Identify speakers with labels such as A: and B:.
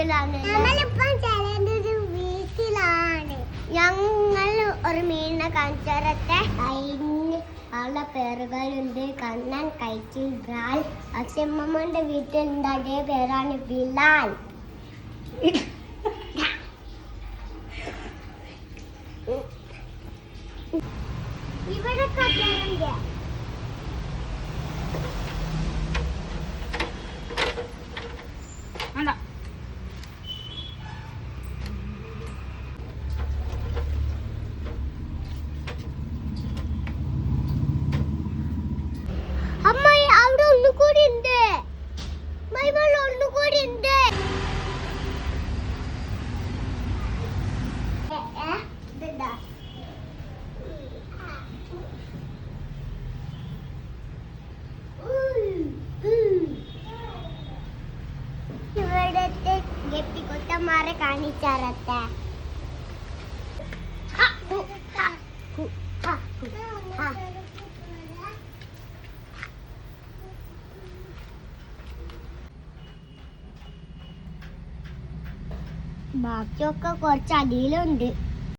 A: വീട്ടിലാണ്. ഞങ്ങൾ ഒരു മീനിനെ കാണിച്ചരത്തെ. അതിന് പല പേരുകളുണ്ട്. കണ്ണൻ, കൈച്ചിൽ, ബ്രാൽ. അച്ഛമ്മന്റെ വീട്ടിലുണ്ട്. അതേ പേരാണ് ബിലാൽ. ഇവിടെ കട്ടലുണ്ട്. അമ്മായി അവിടെ ഒന്നുകൂടി ഉണ്ട്. ഒന്നുകൂടി ഉണ്ട്. ഇവിടത്തെ ഗപ്പിക്കുട്ടന്മാരെ കാണിച്ചാരത്തെ. ബാക്കിയൊക്കെ കുറച്ച് അടിയിലുണ്ട്.